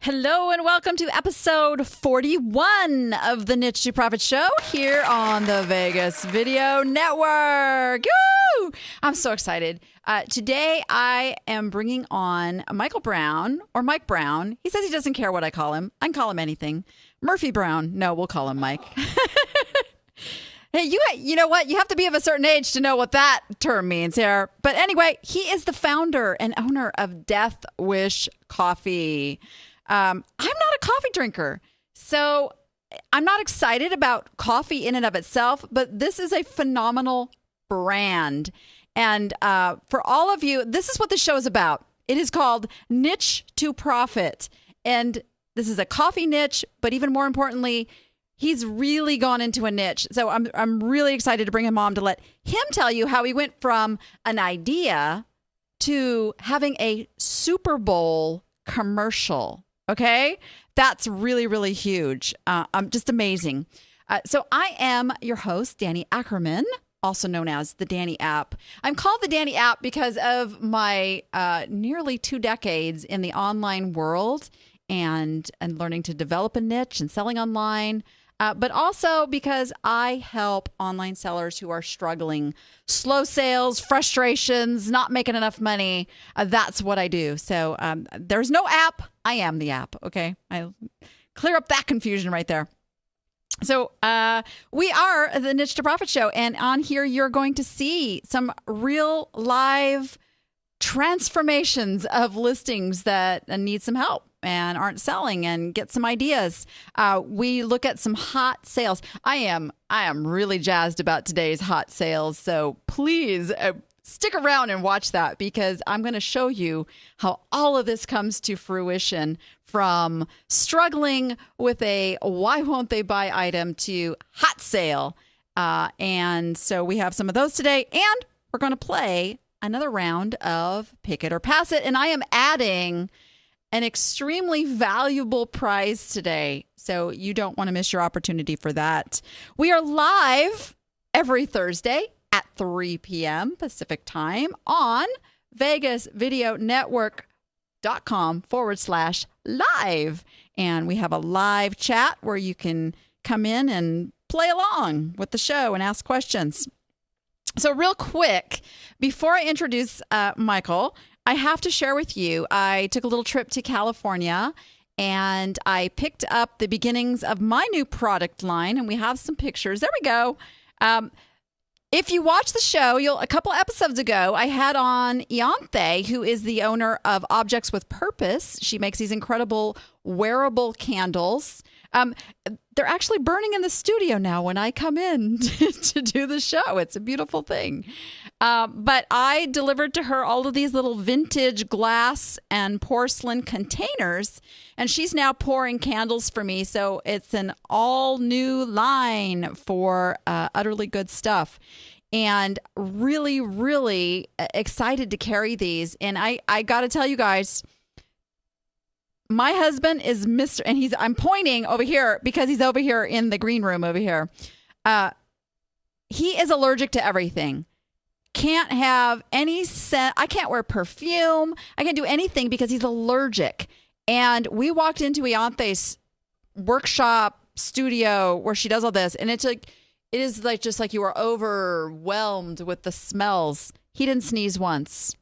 Hello and welcome to episode 41 of the N2P Profit Show here on the Vegas Video Network. Woo! I'm so excited. Today I am bringing on Michael Brown, or Mike Brown. He says he doesn't care what I call him. I can call him anything. Murphy Brown. No, we'll call him Mike. Hey, you know what? You have to be of a certain age to know what that term means here. But anyway, he is the founder and owner of Deathwish Coffee. I'm not a coffee drinker, so I'm not excited about coffee in and of itself, but this is a phenomenal brand. And for all of you, this is what the show is about. It is called Niche to Profit. And this is a coffee niche, but even more importantly, he's really gone into a niche. So I'm really excited to bring him on to let him tell you how he went from an idea to having a Super Bowl commercial. Okay? That's really, really huge. Just amazing. So I am your host, Danny Ackerman, also known as the Danny App. I'm called the Danny App because of my nearly 2 decades in the online world and learning to develop a niche and selling online. But also because I help online sellers who are struggling, slow sales, frustrations, not making enough money. That's what I do. So there's no app. I am the app. Okay. I clear up that confusion right there. So we are the Niche to Profit Show. And on here, you're going to see some real live transformations of listings that need some help and aren't selling, and get some ideas. We look at some hot sales. I am really jazzed about today's hot sales. So please stick around and watch that, because I'm going to show you how all of this comes to fruition, from struggling with a why won't they buy item to hot sale. And so we have some of those today, and we're going to play another round of Pick It or Pass It. And I am adding an extremely valuable prize today, so you don't want to miss your opportunity for that. We are live every Thursday at 3 p.m. Pacific time on VegasVideoNetwork.com/live. And we have a live chat where you can come in and play along with the show and ask questions. So real quick, before I introduce Michael, I have to share with you, I took a little trip to California and I picked up the beginnings of my new product line, and we have some pictures. There we go. If you watch the show, a couple episodes ago, I had on Ianthe, who is the owner of Objects with Purpose. She makes these incredible wearable candles. They're actually burning in the studio now when I come in to do the show. It's a beautiful thing. But I delivered to her all of these little vintage glass and porcelain containers, and she's now pouring candles for me. So it's an all new line for utterly good stuff. And really, really excited to carry these. And I got to tell you guys, my husband is Mr. And I'm pointing over here because he's over here in the green room over here. He is allergic to everything. Can't have any scent. I can't wear perfume. I can't do anything because he's allergic. And we walked into Ianthe's workshop studio where she does all this, and it is just like you are overwhelmed with the smells. He didn't sneeze once.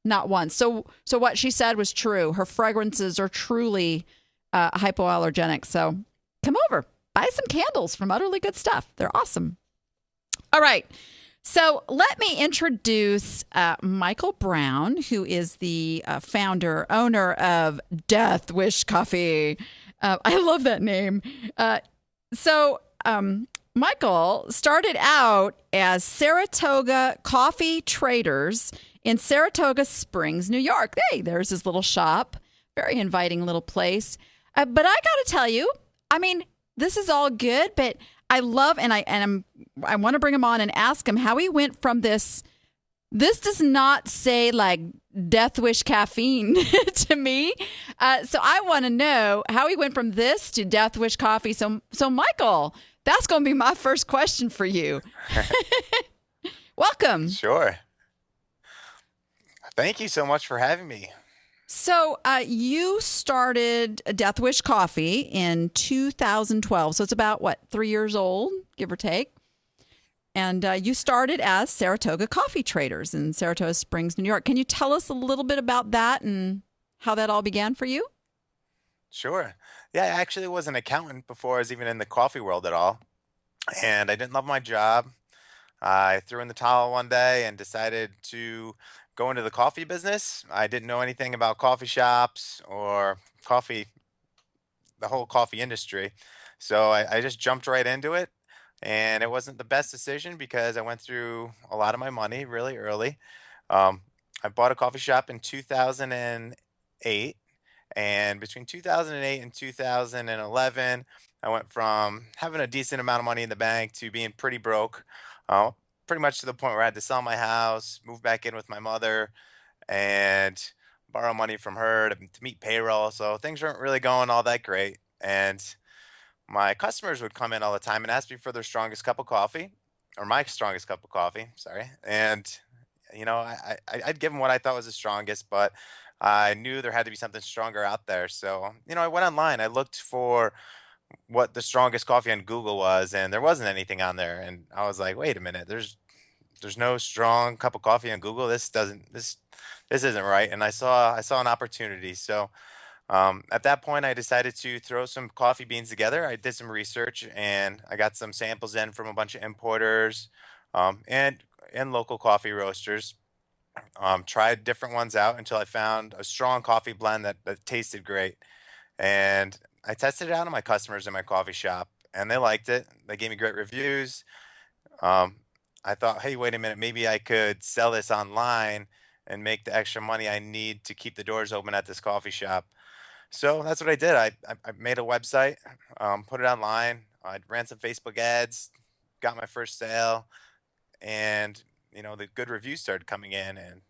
Not once. So what she said was true. Her fragrances are truly hypoallergenic. So come over, buy some candles from Utterly Good Stuff. They're awesome. All right. So let me introduce Michael Brown, who is the founder, owner of Deathwish Coffee. I love that name. Michael started out as Saratoga Coffee Traders in Saratoga Springs, New York. Hey, there's his little shop. Very inviting little place. But I got to tell you, I mean, this is all good, but I love, I want to bring him on and ask him how he went from this. This does not say like Deathwish caffeine to me. So I want to know how he went from this to Deathwish Coffee. So Michael, that's going to be my first question for you. Welcome. Sure. Thank you so much for having me. So you started Deathwish Coffee in 2012. So it's about, 3 years old, give or take. And you started as Saratoga Coffee Traders in Saratoga Springs, New York. Can you tell us a little bit about that and how that all began for you? Sure. Yeah, I actually was an accountant before I was even in the coffee world at all. And I didn't love my job. I threw in the towel one day and decided to go into the coffee business. I didn't know anything about coffee shops or coffee, the whole coffee industry. So I just jumped right into it. And it wasn't the best decision because I went through a lot of my money really early. Um, I bought a coffee shop in 2008. And between 2008 and 2011, I went from having a decent amount of money in the bank to being pretty broke, uh, pretty much to the point where I had to sell my house, move back in with my mother, and borrow money from her to meet payroll. So things weren't really going all that great. And my customers would come in all the time and ask me for their strongest cup of coffee, or my strongest cup of coffee, sorry. And I'd give them what I thought was the strongest, but I knew there had to be something stronger out there. So, I went online. I looked for what the strongest coffee on Google was, and there wasn't anything on there. And I was like, wait a minute, there's no strong cup of coffee on Google. This isn't right. And I saw an opportunity. So at that point, I decided to throw some coffee beans together. I did some research and I got some samples in from a bunch of importers and local coffee roasters. Tried different ones out until I found a strong coffee blend that tasted great. And I tested it out on my customers in my coffee shop and they liked it. They gave me great reviews. Um, I thought, hey, wait a minute, maybe I could sell this online and make the extra money I need to keep the doors open at this coffee shop. So that's what I did. I made a website, put it online. I ran some Facebook ads, got my first sale, and the good reviews started coming in. And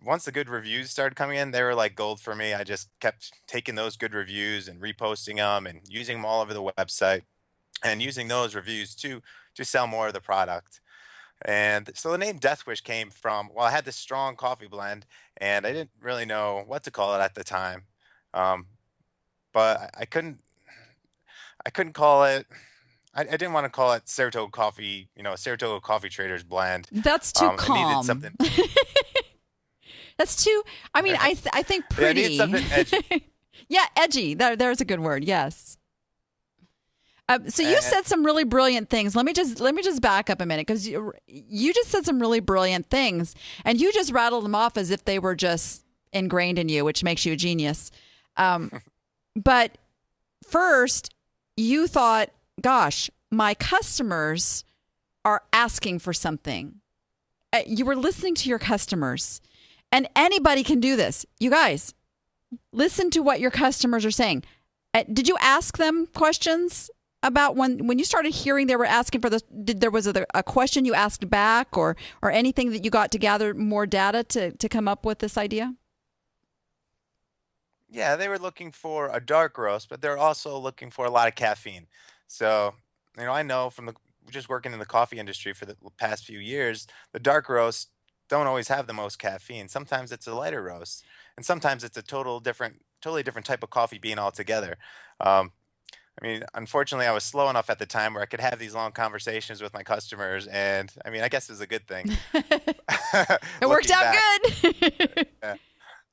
once the good reviews started coming in, they were like gold for me. I just kept taking those good reviews and reposting them and using them all over the website and using those reviews to sell more of the product. And so the name Deathwish came from, well, I had this strong coffee blend and I didn't really know what to call it at the time. Um, but I couldn't call it, I didn't want to call it Saratoga Coffee, Saratoga Coffee Traders blend. That's too I needed calm. something, That's too, I mean, I think yeah, I needed pretty. something edgy. Yeah, edgy. There's a good word. Yes. So you And, said some really brilliant things. Let me just back up a minute because you just said some really brilliant things, and you just rattled them off as if they were just ingrained in you, which makes you a genius. Um, but first, you thought, "Gosh, my customers are asking for something." You were listening to your customers, and anybody can do this. You guys, listen to what your customers are saying. Did you ask them questions about when you started hearing they were asking for this? Was a question you asked back, or anything that you got to gather more data to come up with this idea? yeah, they were looking for a dark roast, but they're also looking for a lot of caffeine. So, I know from the just working in the coffee industry for the past few years, the dark roasts don't always have the most caffeine. Sometimes it's a lighter roast, and sometimes it's a totally different type of coffee bean altogether. Um, unfortunately, I was slow enough at the time where I could have these long conversations with my customers, and I guess it's a good thing. It worked Looking out back, good. yeah.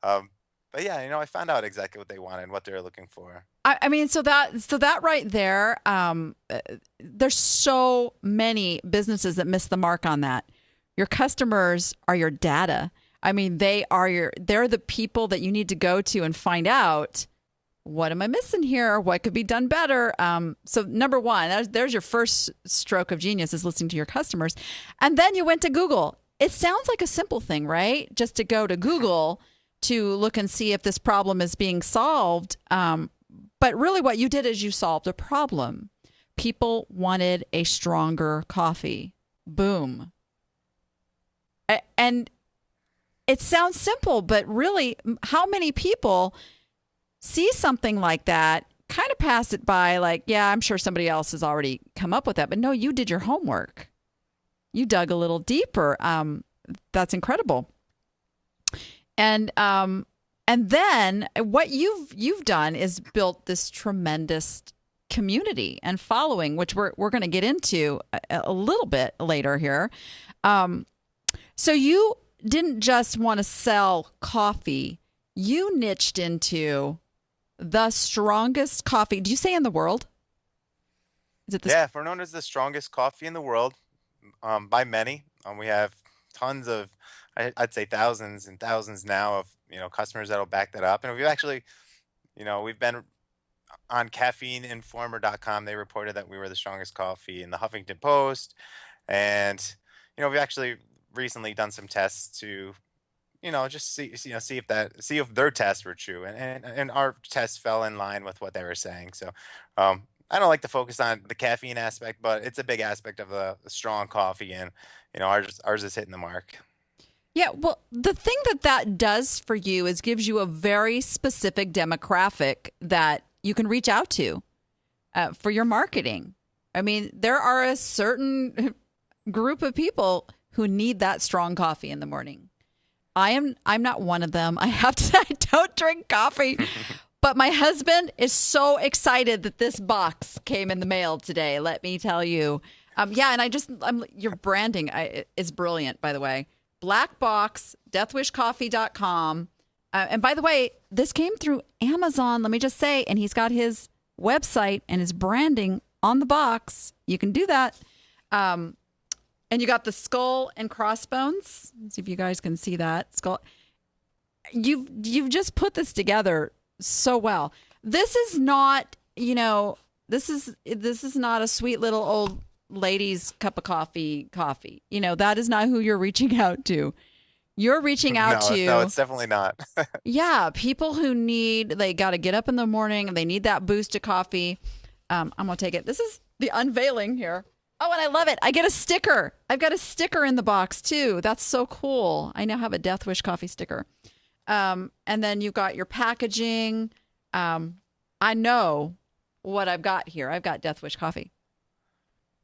Um, but yeah, I found out exactly what they wanted and what they were looking for. I mean, so that right there, there's so many businesses that miss the mark on that. Your customers are your data. I mean, they're the people that you need to go to and find out, what am I missing here? What could be done better? So number one, there's your first stroke of genius, is listening to your customers. And then you went to Google. It sounds like a simple thing, right? Just to go to Google to look and see if this problem is being solved. But really what you did is you solved a problem. People wanted a stronger coffee. Boom. And it sounds simple, but really, how many people see something like that, kind of pass it by like, yeah, I'm sure somebody else has already come up with that. But no, you did your homework. You dug a little deeper. That's incredible. And then what you've done is built this tremendous community and following, which we're going to get into a little bit later here. So you didn't just want to sell coffee; you niched into the strongest coffee. Do you say in the world? Is it this? Yeah, we're known as the strongest coffee in the world, by many. We have tons of, I'd say thousands and thousands now of customers that'll back that up. And we've actually, we've been on caffeineinformer.com. They reported that we were the strongest coffee in the Huffington Post, and we've actually recently done some tests to just see if their tests were true, and our tests fell in line with what they were saying. So I don't like to focus on the caffeine aspect, but it's a big aspect of the strong coffee, and ours is hitting the mark. Yeah, well, the thing that does for you is gives you a very specific demographic that you can reach out to for your marketing. I mean, there are a certain group of people who need that strong coffee in the morning. I'm not one of them. I don't drink coffee, but my husband is so excited that this box came in the mail today. Let me tell you. Yeah, and your branding is brilliant, by the way. Black box, deathwishcoffee.com. And by the way, this came through Amazon, let me just say, and he's got his website and his branding on the box. You can do that. And you got the skull and crossbones. Let's see if you guys can see that. Skull. You've just put this together so well. This is not, this is not a sweet little old lady's cup of coffee. That is not who you're reaching out to. You're reaching out to. No, it's definitely not. Yeah, people who they got to get up in the morning and they need that boost of coffee. I'm going to take it. This is the unveiling here. Oh, and I love it. I get a sticker. I've got a sticker in the box too. That's so cool. I now have a Deathwish coffee sticker. And then you've got your packaging. I know what I've got here. I've got Deathwish coffee.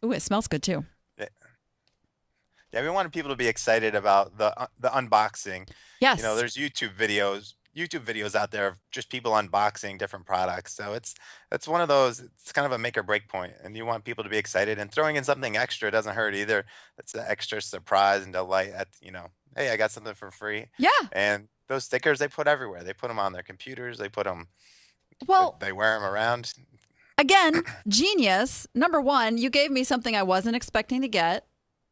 Ooh, it smells good too. Yeah, we wanted people to be excited about the unboxing. Yes. There's YouTube videos out there of just people unboxing different products. So it's one of those. It's kind of a make or break point, and you want people to be excited. And throwing in something extra doesn't hurt either. It's the extra surprise and delight at hey, I got something for free. Yeah. And those stickers they put everywhere. They put them on their computers. They put them. Well, they wear them around. Again, genius. Number one, you gave me something I wasn't expecting to get,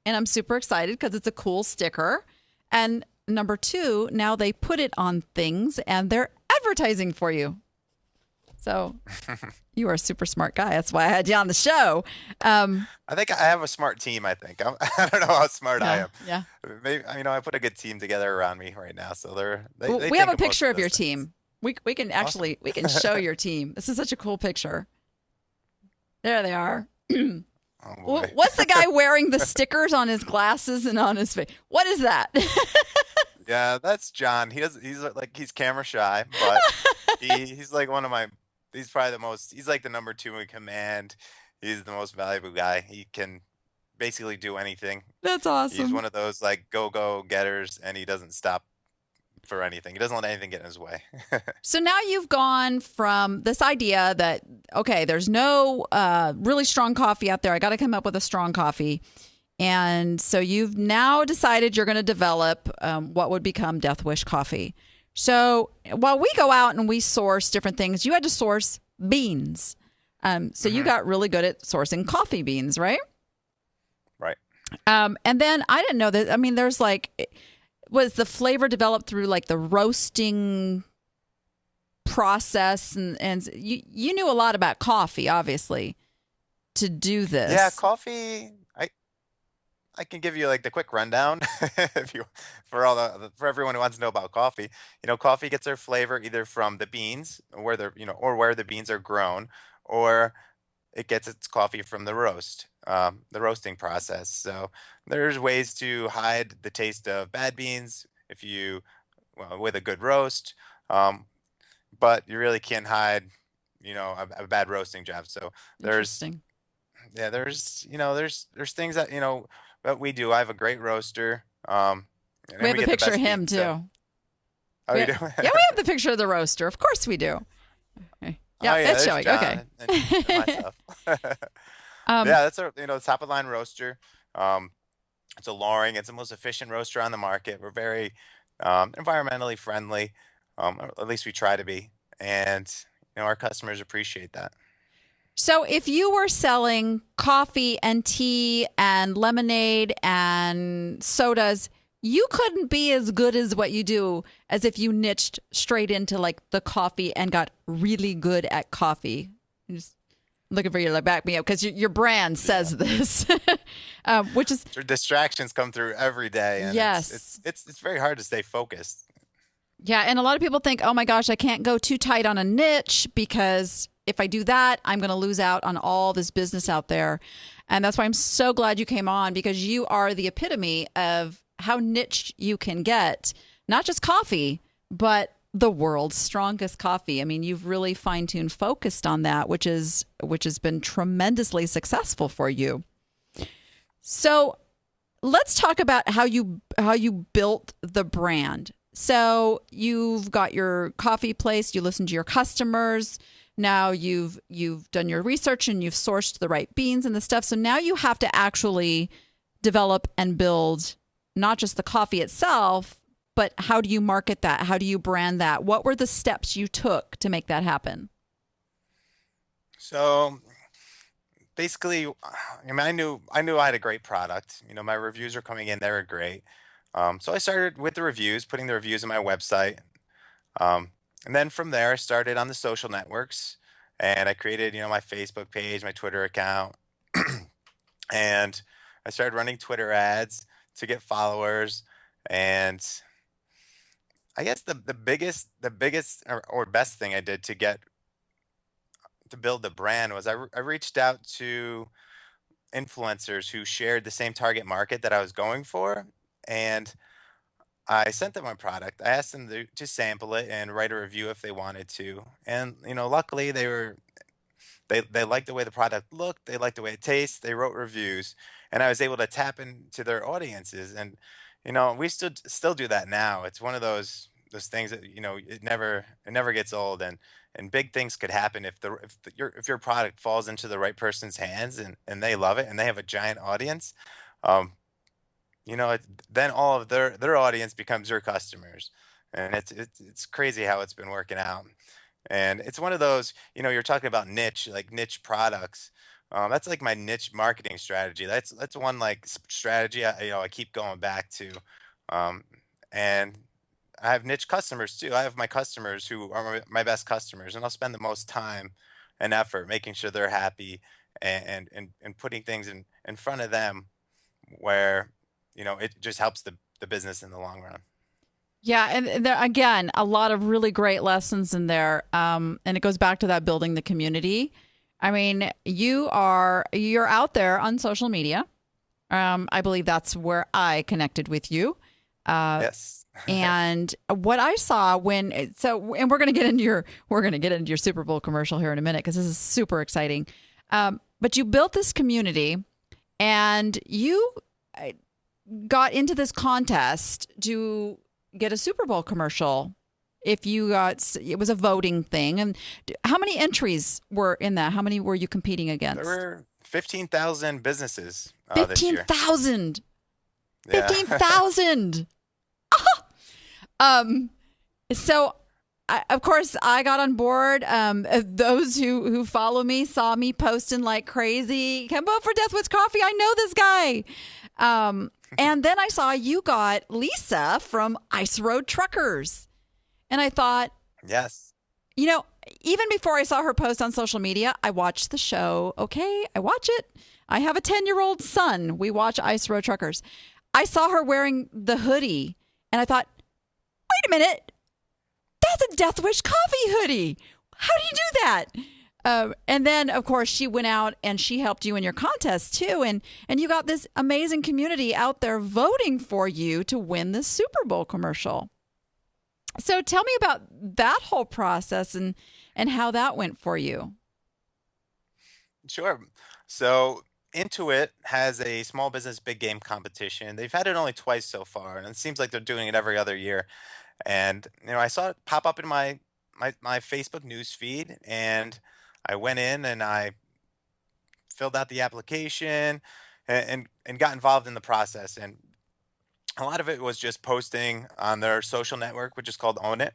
and I'm super excited because it's a cool sticker. And number two, now they put it on things and they're advertising for you. So you are a super smart guy. That's why I had you on the show. I think I have a smart team. I think I don't know how smart I am. Yeah. Maybe I put a good team together around me right now. So we have a picture of your team. We can actually we can show your team. This is such a cool picture. There they are. Oh boy. What's the guy wearing the stickers on his glasses and on his face? What is that? Yeah, that's John. He's camera shy, but he's like he's probably he's like the number two in command. He's the most valuable guy. He can basically do anything. That's awesome. He's one of those like go getters, and he doesn't stop for anything. He doesn't let anything get in his way. So now you've gone from this idea that, okay, there's no really strong coffee out there. I got to come up with a strong coffee. And so you've now decided you're going to develop what would become Deathwish Coffee. So while we go out and we source different things, you had to source beans. So you got really good at sourcing coffee beans, right? Right. And then I didn't know that. I mean, there's was the flavor developed through like the roasting process, and you knew a lot about coffee, obviously, to do this. Yeah, coffee. I can give you like the quick rundown for everyone who wants to know about coffee. Coffee gets their flavor either from the beans, where where the beans are grown, or it gets its coffee from the roasting process. So there's ways to hide the taste of bad beans with a good roast, but you really can't hide, a bad roasting job. So there's things that we do. I have a great roaster. We have a picture of him too. How are you doing? Yeah, we have the picture of the roaster. Of course we do. Okay. Oh Yeah, yeah, it's there's showing. Okay. John and myself. um, Yeah, that's a top of line roaster. Um, it's a Loring. It's the most efficient roaster on the market. We're very environmentally friendly, or at least we try to be, and our customers appreciate that. so if you were selling coffee and tea and lemonade and sodas, you couldn't be as good as what you do as if you niched straight into like the coffee and got really good at coffee. Just looking for you to back me up because your brand Yeah. says this, which is Distractions come through every day, and it's yes. it's it's it's very hard to stay focused. Yeah, and a lot of people think, "Oh my gosh, I can't go too tight on a niche because if I do that, I'm going to lose out on all this business out there." And that's why I'm so glad you came on because you are the epitome of how niche you can get, not just coffee, but the world's strongest coffee. I mean, you've really fine-tuned focused on that, which has been tremendously successful for you. So, let's talk about how you built the brand. So you've got your coffee place, you listen to your customers. Now you've done your research and you've sourced the right beans and the stuff. So now you have to actually develop and build not just the coffee itself, but how do you market that? How do you brand that? What were the steps you took to make that happen? So basically, I mean, I knew I had a great product. My reviews were coming in; they were great. So I started with the reviews, putting the reviews on my website, and then from there, I started on the social networks, and I created, my Facebook page, my Twitter account, and I started running Twitter ads to get followers. And I guess the biggest or best thing I did to build the brand was I reached out to influencers who shared the same target market that I was going for, and I sent them my product. I asked them to sample it and write a review if they wanted to. And luckily they liked the way the product looked, they liked the way it tastes, they wrote reviews, and I was able to tap into their audiences. And we still do that now. It's one of those things that it never gets old, and big things could happen if your product falls into the right person's hands and they love it and they have a giant audience. Um, it, then all of their audience becomes your customers, and it's crazy how it's been working out. And it's one of those, you're talking about niche, like niche products. That's like my niche marketing strategy. That's one like strategy I keep going back to. Um, and I have niche customers too. I have my customers who are my best customers, and I'll spend the most time and effort making sure they're happy, and putting things in front of them where it just helps the business in the long run. Yeah, and there again, a lot of really great lessons in there. And it goes back to that building the community. I mean, you're out there on social media. I believe that's where I connected with you. Yes. And what I saw and we're going to get into your Super Bowl commercial here in a minute because this is super exciting. But you built this community, and you got into this contest to get a Super Bowl commercial. It was a voting thing. And how many entries were in that? How many were you competing There against? were 15,000 businesses this year. 15,000. Yeah. 15,000. So of course I got on board. Those who follow me saw me posting like crazy. Come vote for Deathwish Coffee. I know this guy. And then I saw you got Lisa from Ice Road Truckers. And I thought, Yes. you know, even before I saw her post on social media, I watched the show. Okay, I watch it. I have a 10-year-old son. We watch Ice Road Truckers. I saw her wearing the hoodie, and I thought, wait a minute, that's a Deathwish Coffee hoodie. How do you do that? And then, of course, she went out and she helped you in your contest too, and you got this amazing community out there voting for you to win this Super Bowl commercial. So tell me about that whole process and how that went for you. Sure. So Intuit has a small business big game competition. They've had it only twice so far, and it seems like they're doing it every other year. And I saw it pop up in my Facebook news feed, and I went in and I filled out the application and got involved in the process. And a lot of it was just posting on their social network, which is called Own It,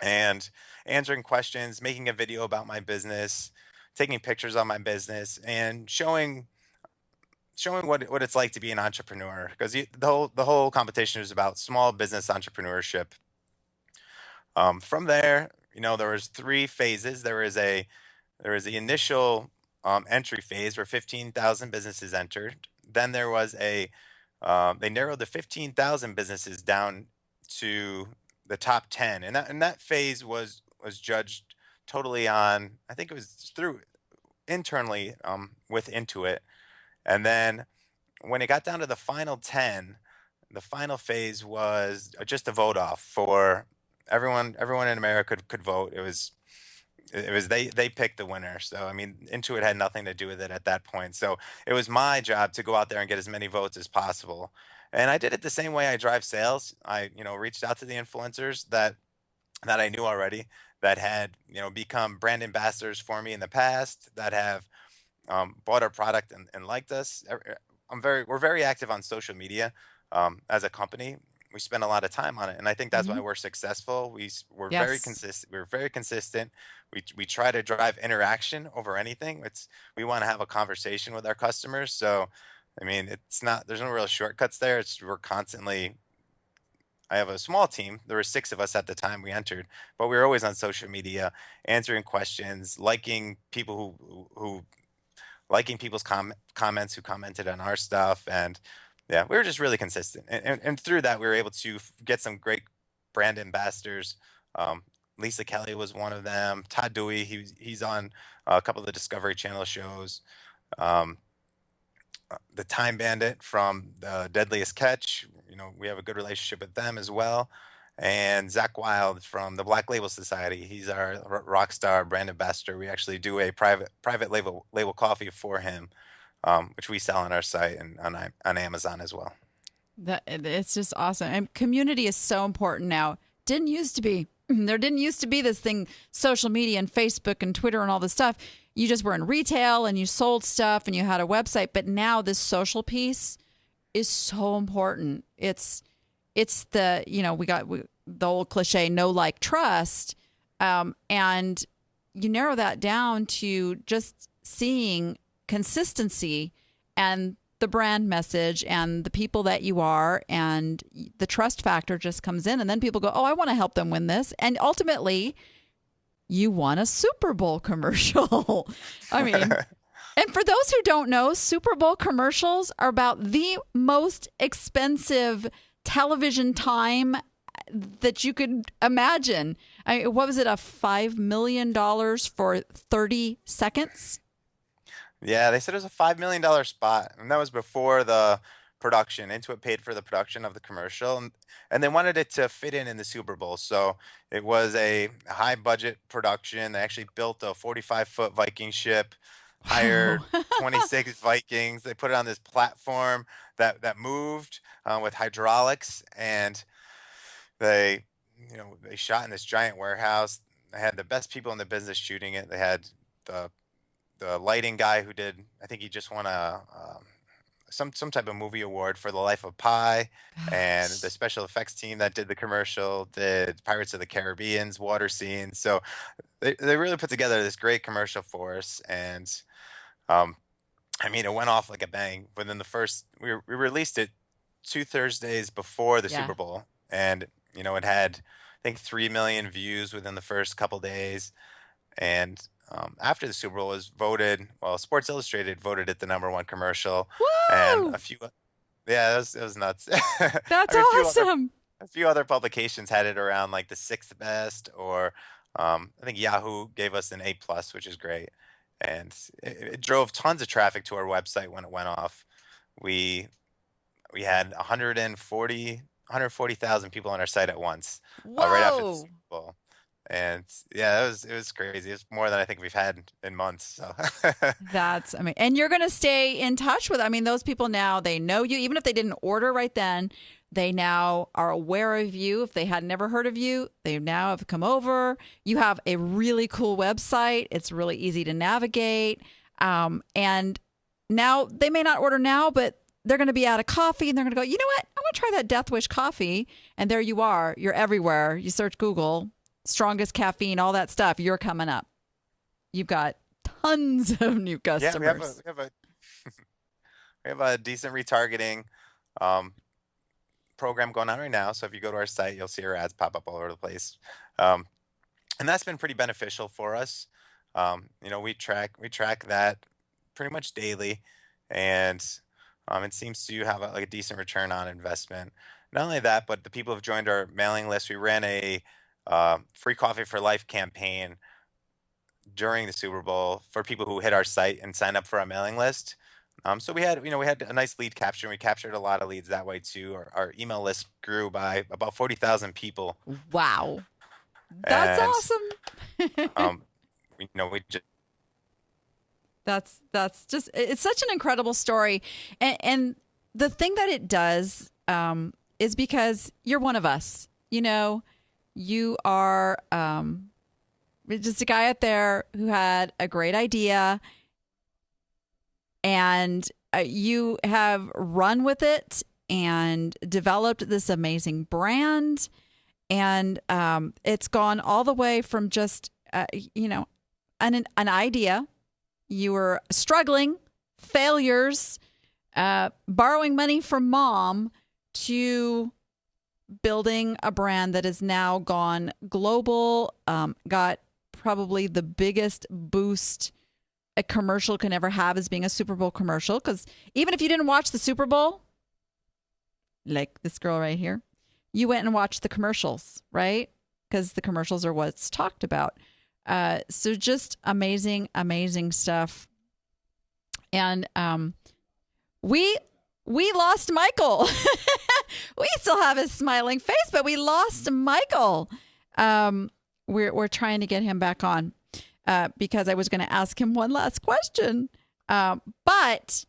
and answering questions, making a video about my business, taking pictures on my business, and showing what it's like to be an entrepreneur. Because the whole competition is about small business entrepreneurship. From there, there was three phases. There was the initial entry phase where 15,000 businesses entered. Then there was they narrowed the 15,000 businesses down to the top 10, and that phase was judged totally on, I think it was through internally with Intuit. And then when it got down to the final 10, the final phase was just a vote off for everyone. Everyone in America could vote. It was they picked the winner. So I mean, Intuit had nothing to do with it at that point. So it was my job to go out there and get as many votes as possible. And I did it the same way I drive sales. I reached out to the influencers that I knew already, that had become brand ambassadors for me in the past, that have bought our product and liked us. We're very active on social media as a company. We spend a lot of time on it, and I think that's why Hmm. we're successful. We're very Yes. consistent. We're very consistent. We try to drive interaction over anything. We want to have a conversation with our customers. So, I mean, it's not there's no real shortcuts there. We're constantly. I have a small team. There were six of us at the time we entered, but we were always on social media, answering questions, liking people's comments who commented on our stuff. And yeah, we were just really consistent. And through that, we were able to get some great brand ambassadors. Um, Lisa Kelly was one of them. Todd Dewey, he's on a couple of the Discovery Channel shows. Um, the Time Bandit from the Deadliest Catch, we have a good relationship with them as well. And Zach Wild from the Black Label Society, he's our rock star brand ambassador. We actually do a private label coffee for him, which we sell on our site and on Amazon as well. That it's just awesome. And community is so important now. Didn't used to be. There didn't used to be this thing, social media and Facebook and Twitter and all this stuff. You just were in retail and you sold stuff and you had a website. But now this social piece is so important. It's the, the old cliche, know, like, trust. And you narrow that down to just seeing consistency and the brand message and the people that you are, and the trust factor just comes in. And then people go, oh, I want to help them win this. And ultimately, you won a Super Bowl commercial. I mean, and for those who don't know, Super Bowl commercials are about the most expensive television time that you could imagine. What was it, a $5 million for 30 seconds? Yeah, they said it was a $5 million spot, and that was before the production. Intuit paid for the production of the commercial, and they wanted it to fit in the Super Bowl. So it was a high budget production. They actually built a 45-foot Viking ship, Wow. hired 26 Vikings. They put it on this platform that moved with hydraulics, and they shot in this giant warehouse. They had the best people in the business shooting it. They had the the lighting guy who did, I think he just won a some type of movie award for The Life of Pi, and the Gosh. special effects team that did the commercial did Pirates of the Caribbean's water scenes. So they really put together this great commercial for us, and um, I mean, it went off like a bang. Within the first, we released it 2 Thursdays before the Yeah. Super Bowl, and it had, I think, 3 million views within the first couple days. And after the Super Bowl was voted, well, Sports Illustrated voted it the number one commercial, and Woo! yeah, it was nuts. I That's mean, awesome. a few other publications had it around like the sixth best, or I think Yahoo gave us an A+, which is great, and it drove tons of traffic to our website when it went off. We we had 140,000 people on our site at once, right after the Whoa. Super Bowl. And yeah, it was crazy. It's more than I think we've had in months. So That's, I mean, and you're going to stay in touch with, I mean, those people now, they know you, even if they didn't order right then, They now are aware of you. If they had never heard of you, they now have come over. You have a really cool website. It's really easy to navigate. And now they may not order now, but they're going to be out of coffee and they're going to go, you know what? I want to try that Deathwish coffee. And there you are. You're everywhere. You search Google, strongest caffeine, all that stuff. You're coming up. You've got tons of new customers. Yeah, we have a decent retargeting program going on right now. So if you go to our site, you'll see our ads pop up all over the place. And that's been pretty beneficial for us. We track that pretty much daily, and it seems to have a decent return on investment. Not only that, but the people who've joined our mailing list, we ran a free coffee for life campaign during the Super Bowl for people who hit our site and sign up for our mailing list. So we had a nice lead capture, and we captured a lot of leads that way too. Our email list grew by about 40,000 people. Wow, that's awesome. We just that's just, it's such an incredible story, and the thing that it does is because you're one of us. You are just a guy out there who had a great idea. And you have run with it and developed this amazing brand. And it's gone all the way from just, an idea. You were struggling, failures, borrowing money from mom, to building a brand that has now gone global, got probably the biggest boost a commercial can ever have as being a Super Bowl commercial. Because even if you didn't watch the Super Bowl, like this girl right here, you went and watched the commercials, right? Because the commercials are what's talked about. So just amazing, amazing stuff. And we lost Michael. We still have his smiling face, but we lost Michael. We're trying to get him back on. Because I was going to ask him one last question. But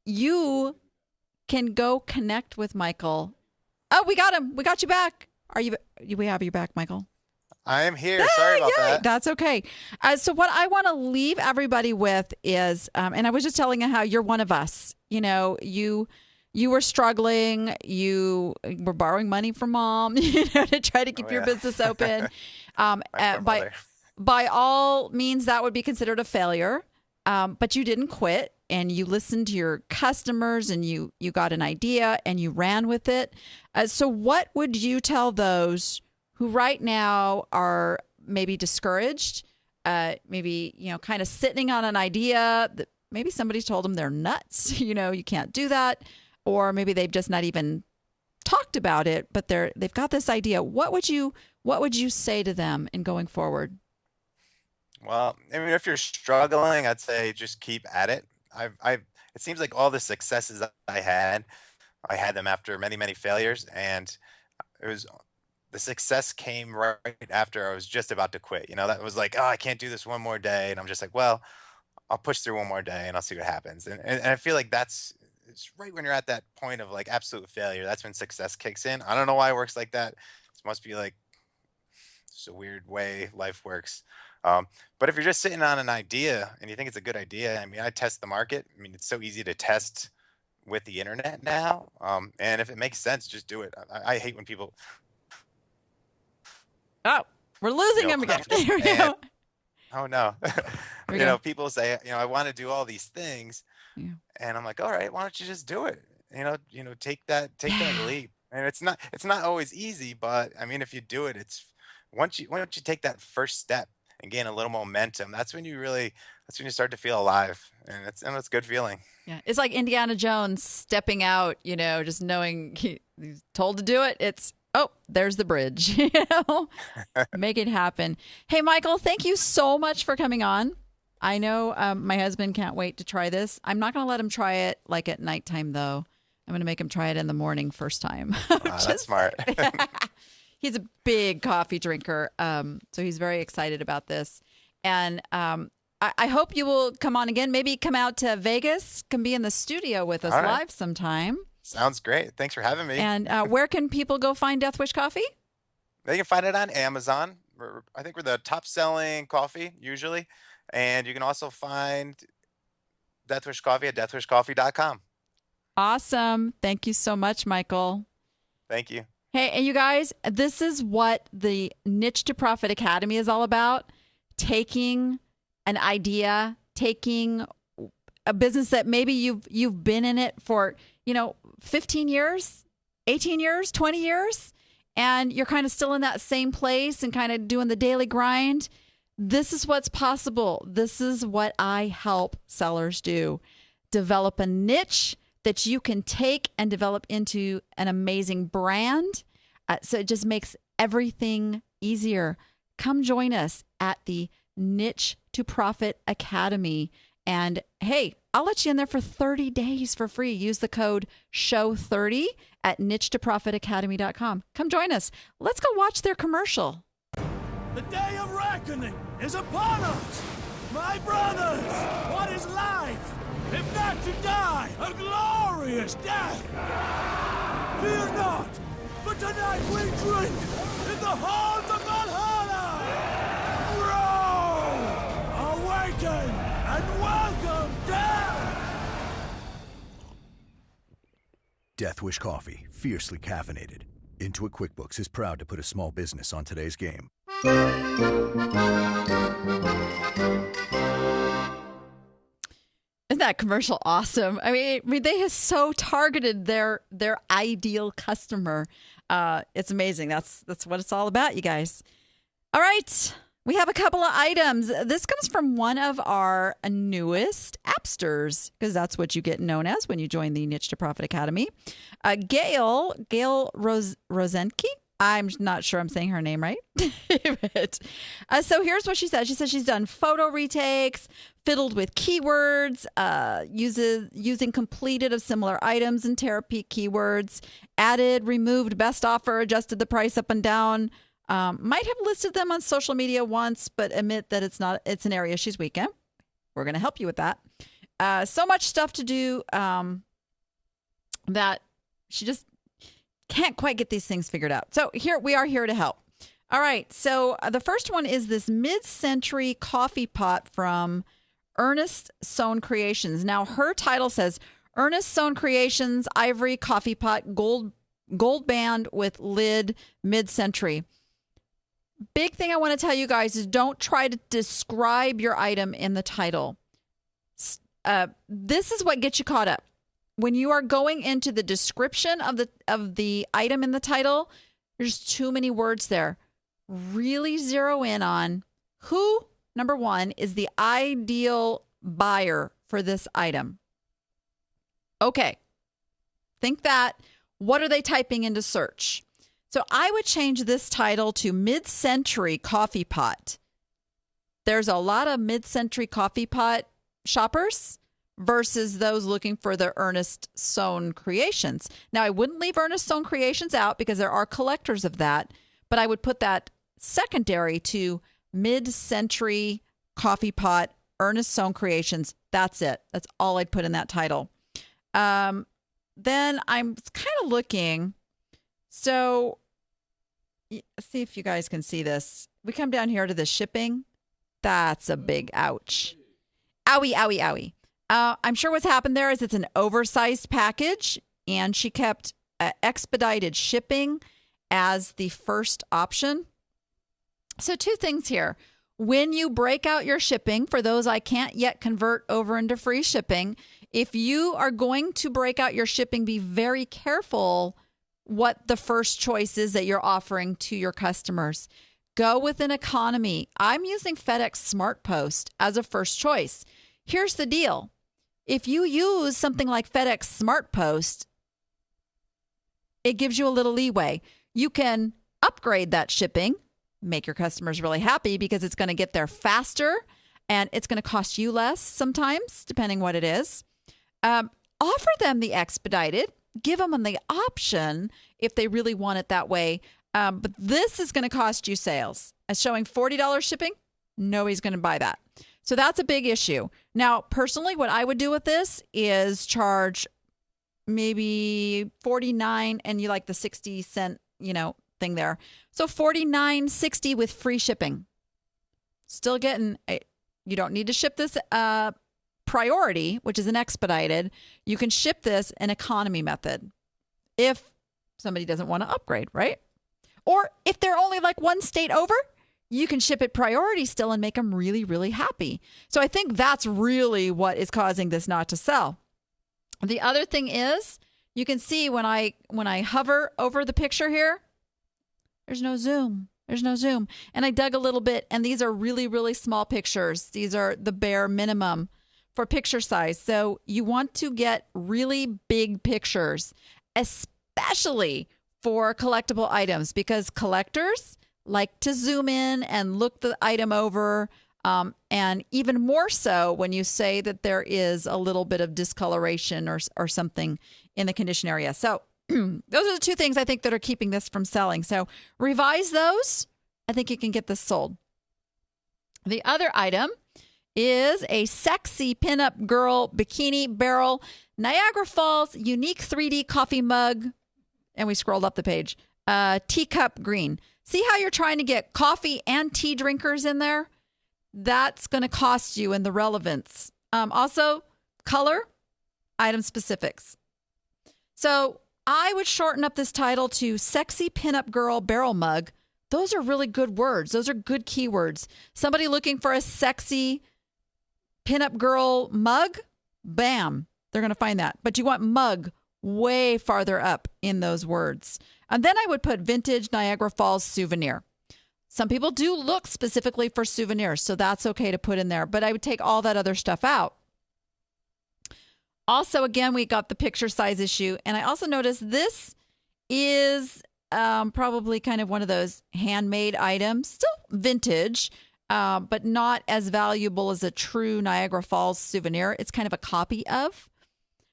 you can go connect with Michael. Oh, we got him. We got you back. We have you back, Michael? I am here. Sorry about that. That's okay. So what I want to leave everybody with is, and I was just telling you how you're one of us. You were struggling. You were borrowing money from mom, to try to keep your business open. By all means, that would be considered a failure, but you didn't quit, and you listened to your customers, and you got an idea, and you ran with it. So what would you tell those who right now are maybe discouraged, maybe, kind of sitting on an idea that maybe somebody told them they're nuts, you can't do that, or maybe they've just not even talked about it, but they've got this idea. What would you say to them in going forward? Well, I mean, if you're struggling, I'd say just keep at it. It seems like all the successes that I had them after many, many failures, and the success came right after I was just about to quit. That was like, oh, I can't do this one more day, and I'm just like, well, I'll push through one more day, and I'll see what happens. And I feel like it's right when you're at that point of like absolute failure. That's when success kicks in. I don't know why it works like that. It must be like just a weird way life works. But if you're just sitting on an idea and you think it's a good idea, I mean, I test the market. I mean, it's so easy to test with the internet now. And if it makes sense, just do it. I hate when people. Oh, we're losing him again. Here we go. Oh no. People say, I want to do all these things. Yeah. And I'm like, all right, why don't you just do it? Take that leap. And it's not always easy, but I mean, if you do it, once you take that first step and gain a little momentum, that's when you start to feel alive, and it's a good feeling. Yeah, it's like Indiana Jones stepping out, just knowing he's told to do it. It's, oh, there's the bridge, make it happen. Hey, Michael, thank you so much for coming on. I know my husband can't wait to try this. I'm not going to let him try it like at nighttime, though. I'm going to make him try it in the morning first time. That's smart. He's a big coffee drinker, so he's very excited about this. And I hope you will come on again. Maybe come out to Vegas, come be in the studio with us live sometime. Sounds great. Thanks for having me. And where can people go find Deathwish Coffee? They can find it on Amazon. I think we're the top selling coffee usually. And you can also find Deathwish Coffee at deathwishcoffee.com. Awesome. Thank you so much, Michael. Thank you. Hey, and you guys, this is what the Niche to Profit Academy is all about. Taking an idea, taking a business that maybe you've been in it for, 15 years, 18 years, 20 years, and you're kind of still in that same place and kind of doing the daily grind. This is what's possible. This is what I help sellers do. Develop a niche that you can take and develop into an amazing brand. So it just makes everything easier. Come join us at the Niche to Profit Academy. And hey, I'll let you in there for 30 days for free. Use the code SHOW30 at niche2profitacademy.com. Come join us. Let's go watch their commercial. The day of reckoning is upon us. My brothers, what is life if not to die a glorious death? Fear not, for tonight we drink in the halls of Valhalla. Row, awaken, and welcome death. Deathwish Coffee, fiercely caffeinated. Intuit QuickBooks is proud to put a small business on today's game. Isn't that commercial awesome? I mean, they have so targeted their ideal customer. It's amazing. That's what it's all about, you guys. All right. We have a couple of items. This comes from one of our newest appsters, because that's what you get known as when you join the Niche to Profit Academy. Gail Rosenke. I'm not sure I'm saying her name right. But, so here's what she said. She says she's done photo retakes, fiddled with keywords, using completed of similar items and therapy keywords, added, removed best offer, adjusted the price up and down. Might have listed them on social media once, but admit that it's an area she's weak in. We're going to help you with that. So much stuff to do that she just can't quite get these things figured out. So we are here to help. All right. So the first one is this mid-century coffee pot from Ernest Sohn Creations. Now her title says Ernest Sohn Creations Ivory Coffee Pot Gold Band with Lid Mid-Century. Big thing I want to tell you guys is don't try to describe your item in the title. This is what gets you caught up. When you are going into the description of the item in the title, there's too many words there. Really zero in on who, number one, is the ideal buyer for this item. Okay. Think that. What are they typing into search? So I would change this title to Mid-Century Coffee Pot. There's a lot of mid-century coffee pot shoppers versus those looking for the Ernest Sohn Creations. Now, I wouldn't leave Ernest Sohn Creations out because there are collectors of that, but I would put that secondary to Mid-Century Coffee Pot, Ernest Sohn Creations. That's it. That's all I'd put in that title. Then I'm kind of looking. So see if you guys can see this. We come down here to the shipping. That's a big ouch. Owie, owie, owie. I'm sure what's happened there is it's an oversized package, and she kept expedited shipping as the first option. So two things here. When you break out your shipping, for those I can't yet convert over into free shipping, if you are going to break out your shipping, be very careful what the first choice is that you're offering to your customers. Go with an economy. I'm using FedEx SmartPost as a first choice. Here's the deal. If you use something like FedEx SmartPost, it gives you a little leeway. You can upgrade that shipping, make your customers really happy because it's going to get there faster and it's going to cost you less sometimes, depending what it is. Offer them the expedited. Give them the option if they really want it that way. But this is going to cost you sales. As showing $40 shipping, nobody's going to buy that. So that's a big issue. Now, personally, what I would do with this is charge maybe 49, and you like the 60 cent, thing there. So $49.60 with free shipping. Still getting, you don't need to ship this priority, which is an expedited. You can ship this an economy method if somebody doesn't want to upgrade, right? Or if they're only like one state over, you can ship it priority still and make them really, really happy. So I think that's really what is causing this not to sell. The other thing is, you can see when I hover over the picture here, there's no zoom. There's no zoom. And I dug a little bit, and these are really, really small pictures. These are the bare minimum for picture size. So you want to get really big pictures, especially for collectible items, because collectors like to zoom in and look the item over. And even more so when you say that there is a little bit of discoloration or something in the condition area. So those are the two things I think that are keeping this from selling. So revise those. I think you can get this sold. The other item is a sexy pinup girl bikini barrel, Niagara Falls unique 3D coffee mug. And we scrolled up the page. Teacup green. See how you're trying to get coffee and tea drinkers in there? That's going to cost you in the relevance. Also, color, item specifics. So I would shorten up this title to Sexy Pinup Girl Barrel Mug. Those are really good words. Those are good keywords. Somebody looking for a sexy pinup girl mug, bam, they're going to find that. But you want mug way farther up in those words. And then I would put vintage Niagara Falls souvenir. Some people do look specifically for souvenirs, so that's okay to put in there. But I would take all that other stuff out. Also, again, we got the picture size issue. And I also noticed this is probably kind of one of those handmade items. Still vintage, but not as valuable as a true Niagara Falls souvenir. It's kind of a copy of.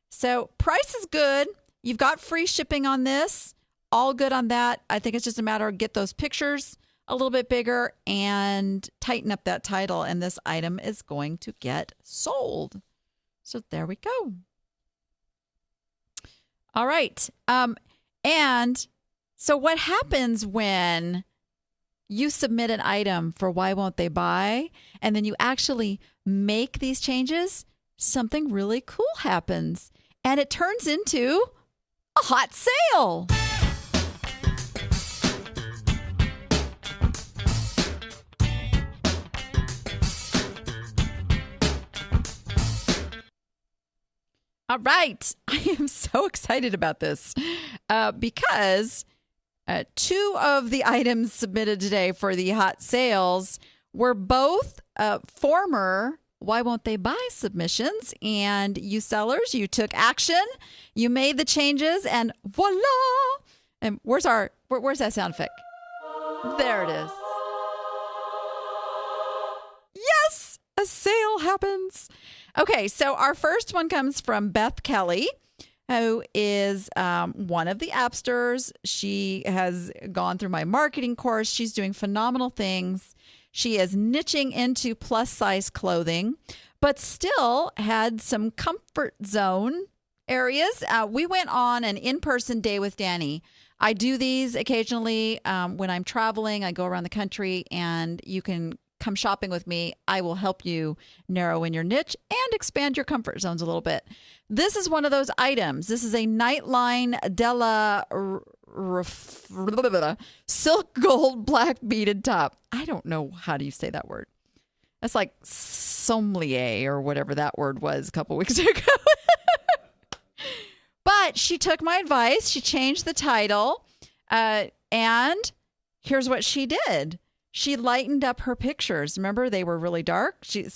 So price is good. You've got free shipping on this. All good on that. I think it's just a matter of get those pictures a little bit bigger and tighten up that title. And this item is going to get sold. So there we go. All right. And so what happens when you submit an item for Why Won't They Buy, and then you actually make these changes? Something really cool happens. And it turns into a hot sale. All right. I am so excited about this because two of the items submitted today for the hot sales were both former Why Won't They Buy submissions. And you sellers, you took action. You made the changes and voila. And where's that sound effect? There it is. Yes, a sale happens. Okay, so our first one comes from Beth Kelly, who is one of the appsters. She has gone through my marketing course. She's doing phenomenal things. She is niching into plus size clothing, but still had some comfort zone areas. We went on an in-person day with Danny. I do these occasionally when I'm traveling. I go around the country, and you can come shopping with me. I will help you narrow in your niche and expand your comfort zones a little bit. This is one of those items. This is a Nightline Della silk gold black beaded top. I don't know how do you say that word. That's like sommelier or whatever that word was a couple weeks ago. But she took my advice. She changed the title. And here's what she did. She lightened up her pictures. Remember, they were really dark. She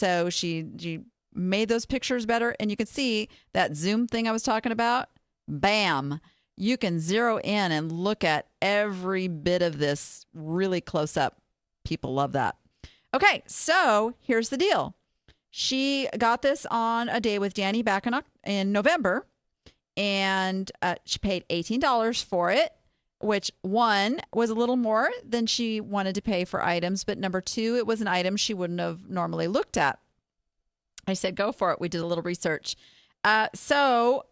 made those pictures better. And you can see that zoom thing I was talking about. Bam. You can zero in and look at every bit of this really close up. People love that. Okay, so here's the deal. She got this on a day with Danny back in November. And she paid $18 for it, which one was a little more than she wanted to pay for items. But number two, it was an item she wouldn't have normally looked at. I said, go for it. We did a little research. So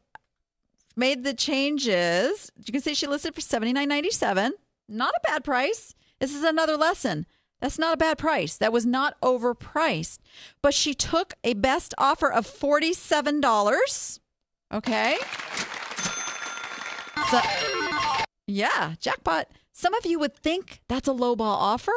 made the changes. You can see she listed for $79.97. Not a bad price. This is another lesson. That's not a bad price. That was not overpriced. But she took a best offer of $47. Okay. So, yeah, jackpot. Some of you would think that's a lowball offer.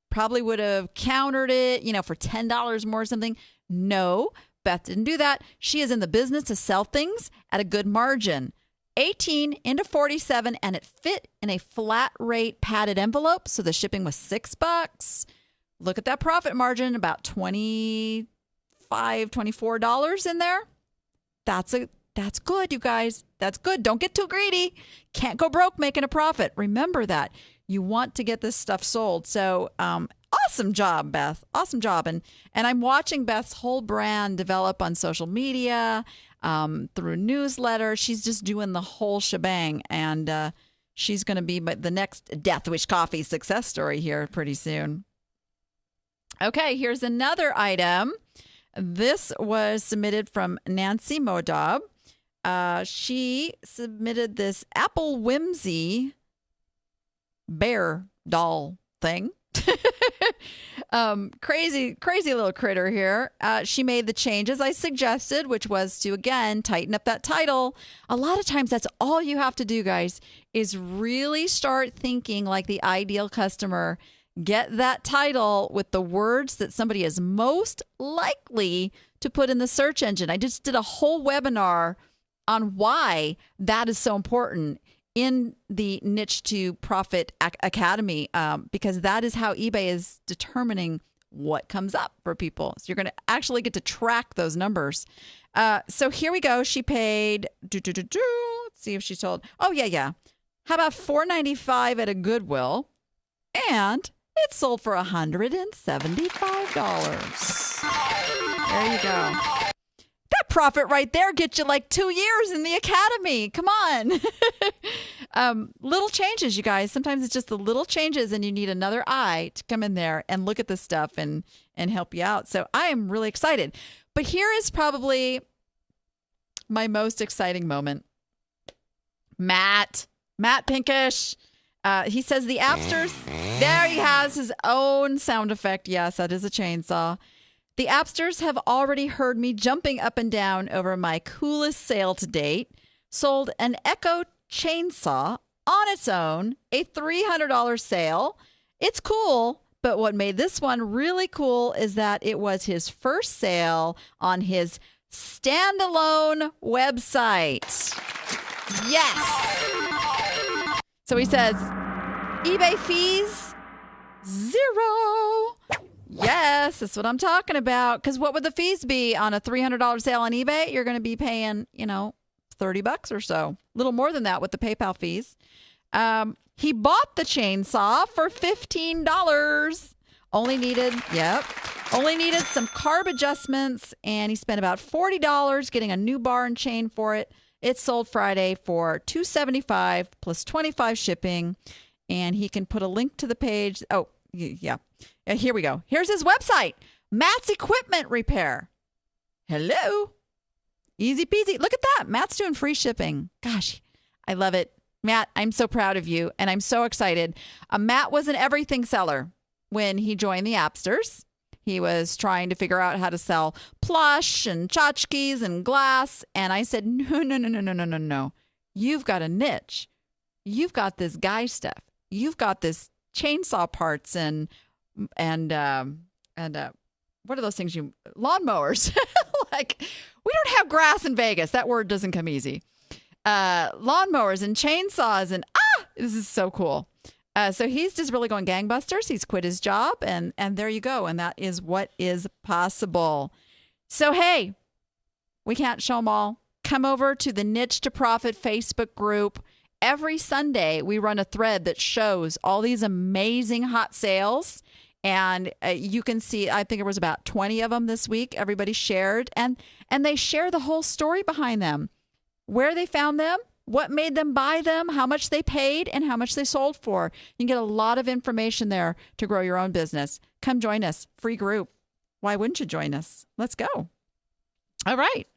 Probably would have countered it, for $10 more or something. No, Beth didn't do that. She is in the business to sell things at a good margin. 18 into 47, and it fit in a flat rate padded envelope. So the shipping was $6. Look at that profit margin, about $25, $24 in there. That's good, you guys. That's good. Don't get too greedy. Can't go broke making a profit. Remember that. You want to get this stuff sold. So awesome job, Beth. Awesome job. And I'm watching Beth's whole brand develop on social media, through newsletter. She's just doing the whole shebang. And she's going to be the next Deathwish Coffee success story here pretty soon. Okay, here's another item. This was submitted from Nancy Modab. She submitted this Apple Whimsy bear doll thing. Crazy little critter here. She made the changes I suggested, which was to, again, tighten up that title. A lot of times that's all you have to do, guys, is really start thinking like the ideal customer. Get that title with the words that somebody is most likely to put in the search engine. I just did a whole webinar on why that is so important in the Niche to Profit Academy, because that is how eBay is determining what comes up for people. So you're going to actually get to track those numbers. So here we go. She paid, let's see if she told, oh, yeah. How about $4.95 at a Goodwill? And it sold for $175. There you go. That profit right there gets you like 2 years in the academy. Come on. Little changes, you guys. Sometimes it's just the little changes and you need another eye to come in there and look at this stuff and help you out. So I am really excited. But here is probably my most exciting moment. Matt Pinkish. He says the Appsters, there he has his own sound effect. Yes, that is a chainsaw. The Appsters have already heard me jumping up and down over my coolest sale to date. Sold an Echo chainsaw on its own, a $300 sale. It's cool, but what made this one really cool is that it was his first sale on his standalone website. Yes. So he says, eBay fees, $0. Yes, that's what I'm talking about. Because what would the fees be on a $300 sale on eBay? You're going to be paying, $30 or so. A little more than that with the PayPal fees. He bought the chainsaw for $15. Only needed some carb adjustments, and he spent about $40 getting a new bar and chain for it. It sold Friday for $275 plus $25 shipping, and he can put a link to the page. Oh, yeah. Here we go. Here's his website, Matt's Equipment Repair. Hello. Easy peasy. Look at that. Matt's doing free shipping. Gosh, I love it. Matt, I'm so proud of you, and I'm so excited. Matt was an everything seller when he joined the Appsters. He was trying to figure out how to sell plush and tchotchkes and glass. And I said, no. You've got a niche. You've got this guy stuff. You've got this chainsaw parts and what are those things? Lawnmowers. Like, we don't have grass in Vegas. That word doesn't come easy. Lawnmowers and chainsaws and this is so cool. So he's just really going gangbusters. He's quit his job, and there you go. And that is what is possible. So, hey, we can't show them all. Come over to the Niche to Profit Facebook group. Every Sunday, we run a thread that shows all these amazing hot sales. And you can see, I think it was about 20 of them this week. Everybody shared, and they share the whole story behind them, where they found them, what made them buy them, how much they paid, and how much they sold for. You can get a lot of information there to grow your own business. Come join us. Free group. Why wouldn't you join us? Let's go. All right.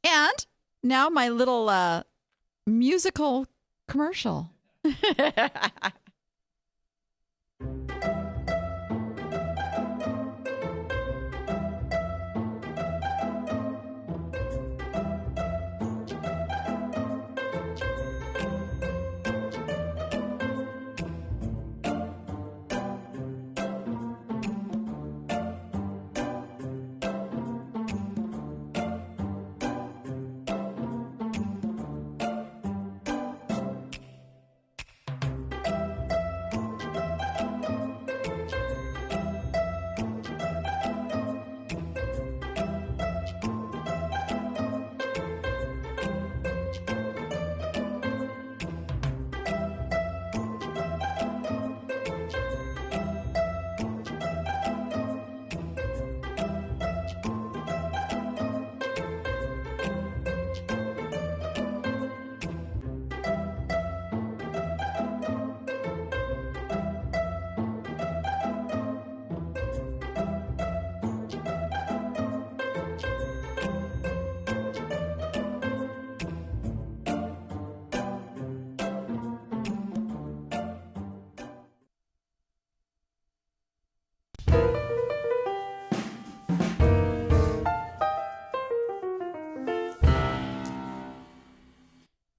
And now my little musical commercial.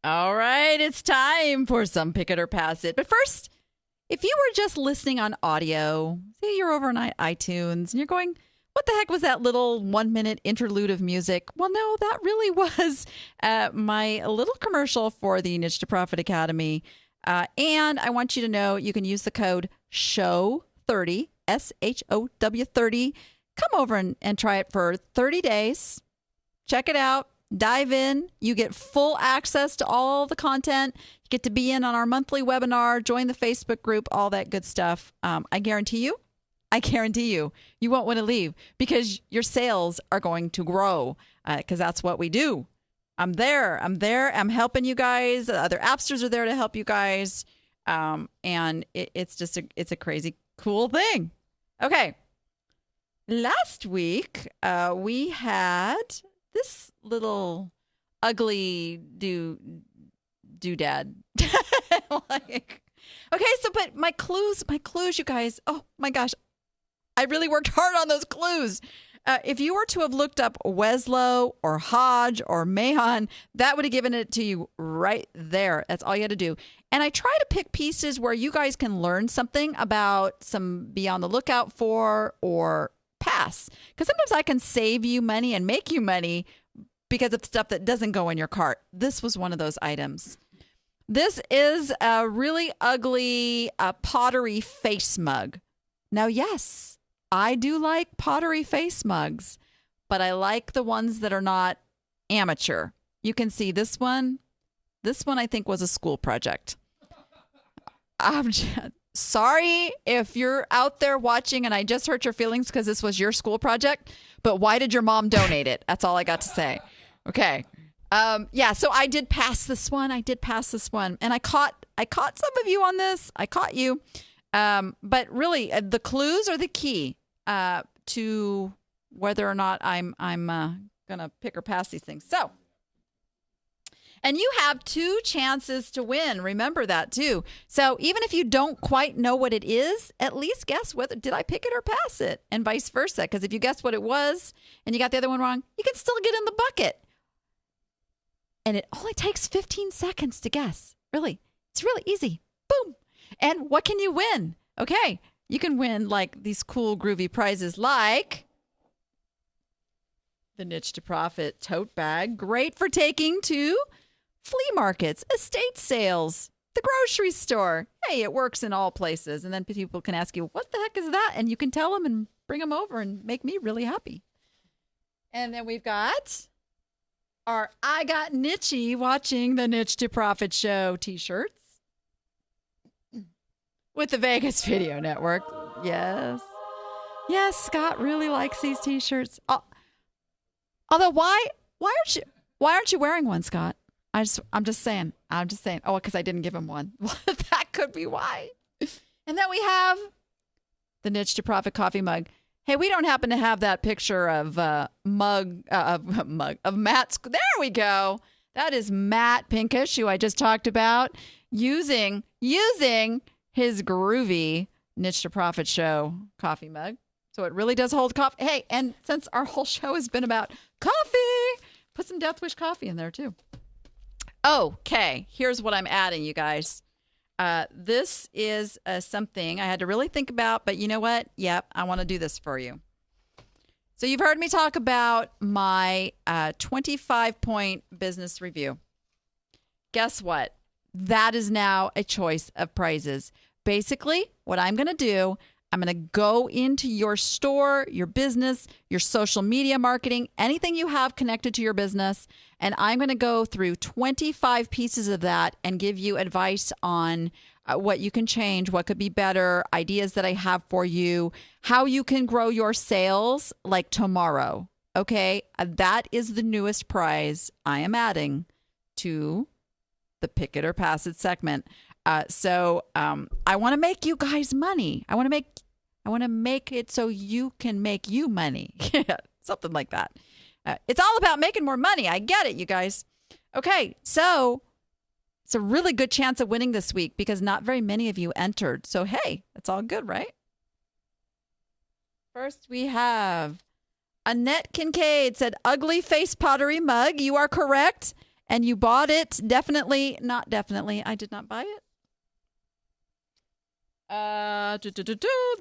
All right, it's time for some Pick It or Pass It. But first, if you were just listening on audio, say you're over on iTunes and you're going, what the heck was that little 1-minute interlude of music? Well, no, that really was my little commercial for the Niche to Profit Academy. And I want you to know you can use the code SHOW30, SHOW 30. Come over and try it for 30 days. Check it out. Dive in. You get full access to all the content. You get to be in on our monthly webinar, join the Facebook group, all that good stuff. I guarantee you, you won't want to leave because your sales are going to grow because that's what we do. I'm there. I'm helping you guys. Other appsters are there to help you guys. And it's a crazy cool thing. Okay. Last week, we had this little ugly doodad. But my clues, you guys. Oh my gosh, I really worked hard on those clues. If you were to have looked up Weslow or Hodge or Mahon, that would have given it to you right there. That's all you had to do. And I try to pick pieces where you guys can learn something about some be on the lookout for or pass. Because sometimes I can save you money and make you money because of stuff that doesn't go in your cart. This was one of those items. This is a really ugly pottery face mug. Now, yes, I do like pottery face mugs, but I like the ones that are not amateur. You can see this one. This one I think was a school project. I'm just sorry if you're out there watching and I just hurt your feelings because this was your school project, but why did your mom donate it? That's all I got to say. Okay. So I did pass this one. And I caught some of you on this. I caught you. But really, the clues are the key to whether or not I'm going to pick or pass these things. So, and you have 2 chances to win. Remember that, too. So even if you don't quite know what it is, at least guess whether did I pick it or pass it, and vice versa. Because if you guessed what it was and you got the other one wrong, you can still get in the bucket. And it only takes 15 seconds to guess. Really, it's really easy. Boom. And what can you win? Okay, you can win like these cool, groovy prizes like the Niche to Profit tote bag. Great for taking to flea markets, estate sales, the grocery store. Hey, it works in all places. And then people can ask you, what the heck is that? And you can tell them and bring them over and make me really happy. And then we've got our I Got Niche Watching the Niche to Profit Show t-shirts with the Vegas Video Network. Yes. Yes, Scott really likes these t-shirts. Although why aren't you wearing one, Scott? I'm just saying. Oh, because I didn't give him one. That could be why. And then we have the Niche to Profit coffee mug. Hey, we don't happen to have that picture of Matt's. There we go. That is Matt Pinkish, who I just talked about, using his groovy Niche to Profit Show coffee mug. So it really does hold coffee. Hey, and since our whole show has been about coffee, put some Deathwish coffee in there too. Okay, here's what I'm adding, you guys. This is something I had to really think about, but you know what? Yep, I want to do this for you. So you've heard me talk about my 25-point business review. Guess what? That is now a choice of prizes. Basically, what I'm going to do, I'm going to go into your store, your business, your social media marketing, anything you have connected to your business, and I'm going to go through 25 pieces of that and give you advice on what you can change, what could be better, ideas that I have for you, how you can grow your sales like tomorrow. Okay, that is the newest prize I am adding to the Pick It or Pass It segment. So I want to make you guys money. I want to make it so you can make you money. Something like that. It's all about making more money. I get it, you guys. Okay, so it's a really good chance of winning this week because not very many of you entered. So, hey, it's all good, right? First, we have Annette Kincaid said, ugly face pottery mug. You are correct. And you bought it. Definitely, not definitely. I did not buy it.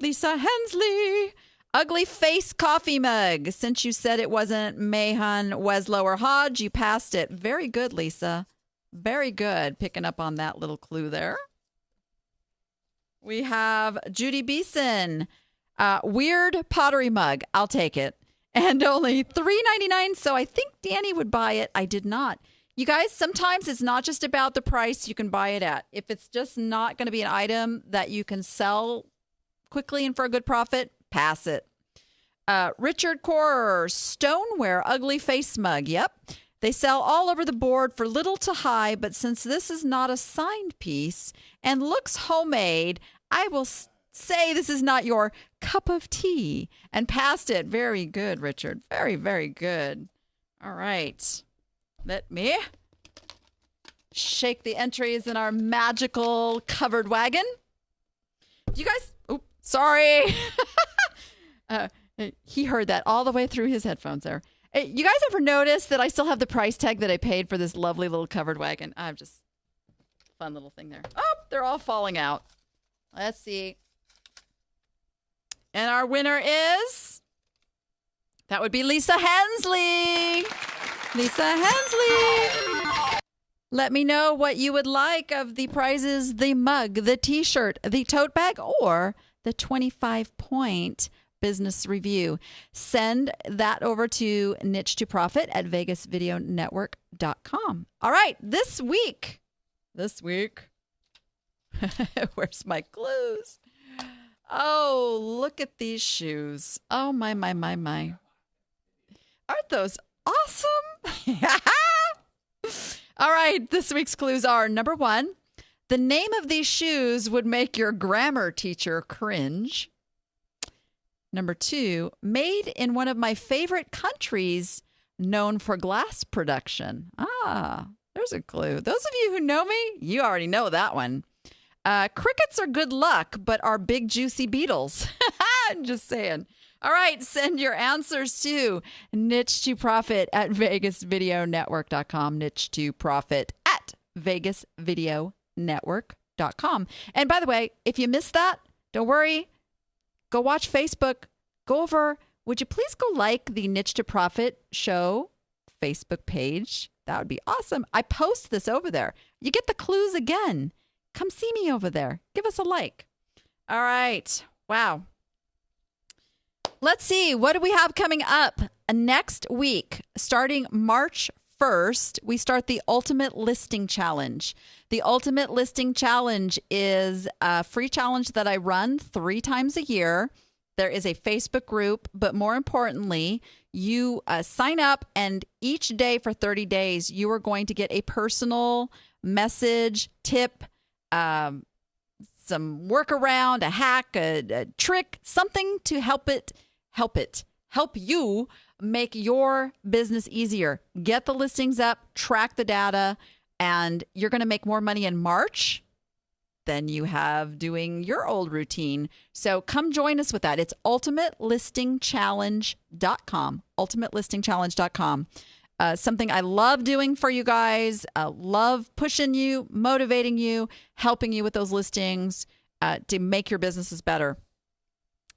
Lisa Hensley. Ugly face coffee mug. Since you said it wasn't Mahon, Weslow, or Hodge, you passed it. Very good, Lisa. Very good. Picking up on that little clue there. We have Judy Beeson. Weird pottery mug. I'll take it. And only $3.99. So I think Danny would buy it. I did not. You guys, sometimes it's not just about the price you can buy it at. If it's just not going to be an item that you can sell quickly and for a good profit, pass it. Richard Corer, stoneware, ugly face mug. Yep. They sell all over the board for little to high, but since this is not a signed piece and looks homemade, I will say this is not your cup of tea. And passed it. Very good, Richard. Very, very good. All right. Let me shake the entries in our magical covered wagon. You guys, sorry. He heard that all the way through his headphones there. You guys ever notice that I still have the price tag that I paid for this lovely little covered wagon? I'm just, fun little thing there. Oh, they're all falling out. Let's see. And our winner is, that would be Lisa Hensley. Lisa Hensley. Let me know what you would like of the prizes, the mug, the t-shirt, the tote bag, or the 25-point business review. Send that over to Niche to Profit at VegasVideoNetwork.com. All right, this week, where's my clues? Oh, look at these shoes. Oh, my. Aren't those awesome? All right, this week's clues are, number 1, the name of these shoes would make your grammar teacher cringe. Number 2, made in one of my favorite countries known for glass production. Ah, there's a clue. Those of you who know me, you already know that one. Crickets are good luck, but are big juicy beetles. I'm just saying. All right, send your answers to Niche to Profit at VegasVideoNetwork.com. Niche to Profit at VegasVideoNetwork.com. And by the way, if you missed that, don't worry. Go watch Facebook. Go over. Would you please go like the Niche to Profit show Facebook page? That would be awesome. I post this over there. You get the clues again. Come see me over there. Give us a like. All right. Wow. Let's see. What do we have coming up next week? Starting March 1st, we start the Ultimate Listing Challenge. The Ultimate Listing Challenge is a free challenge that I run 3 times a year. There is a Facebook group, but more importantly, you sign up, and each day for 30 days, you are going to get a personal message, tip, some workaround, a hack, a trick, something to help you make your business easier. Get the listings up, track the data, and you're going to make more money in March than you have doing your old routine. So come join us with that. It's ultimatelistingchallenge.com. Ultimatelistingchallenge.com. Something I love doing for you guys. Love pushing you, motivating you, helping you with those listings to make your businesses better.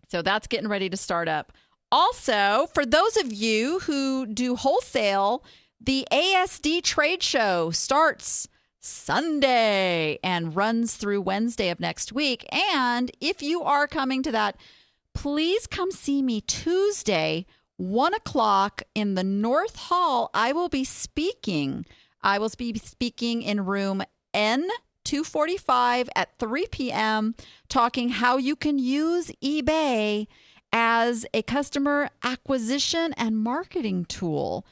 So that's getting ready to start up. Also, for those of you who do wholesale, the ASD trade show starts Sunday and runs through Wednesday of next week. And if you are coming to that, please come see me Tuesday, 1 o'clock in the North Hall. I will be speaking. I will be speaking in room N245 at 3 p.m., talking how you can use eBay as a customer acquisition and marketing tool.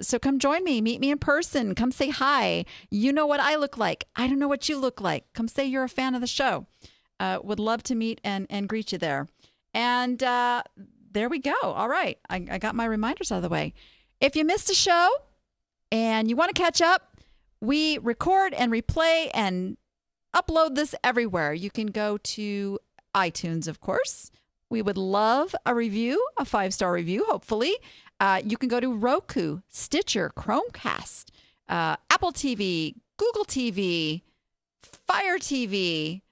So come join me. Meet me in person. Come say hi. You know what I look like. I don't know what you look like. Come say you're a fan of the show. Would love to meet and greet you there. And there we go. All right. I got my reminders out of the way. If you missed a show and you want to catch up, we record and replay and upload this everywhere. You can go to iTunes, of course. We would love a review, a 5-star review, hopefully. You can go to Roku, Stitcher, Chromecast, Apple TV, Google TV, Fire TV,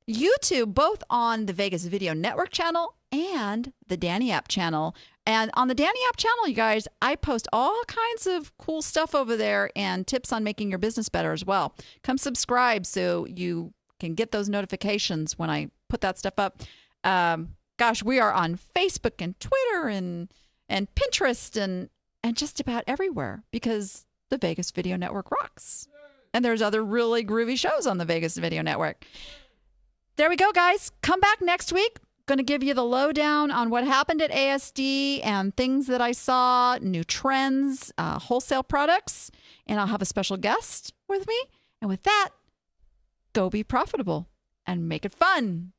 YouTube, both on the Vegas Video Network channel and the Danny App channel. And on the Danny App channel, you guys, I post all kinds of cool stuff over there and tips on making your business better as well. Come subscribe so you can get those notifications when I put that stuff up. Gosh, we are on Facebook and Twitter and Pinterest and just about everywhere because the Vegas Video Network rocks. And there's other really groovy shows on the Vegas Video Network. There we go, guys. Come back next week. Going to give you the lowdown on what happened at ASD and things that I saw, new trends, wholesale products, and I'll have a special guest with me. And with that, go be profitable and make it fun.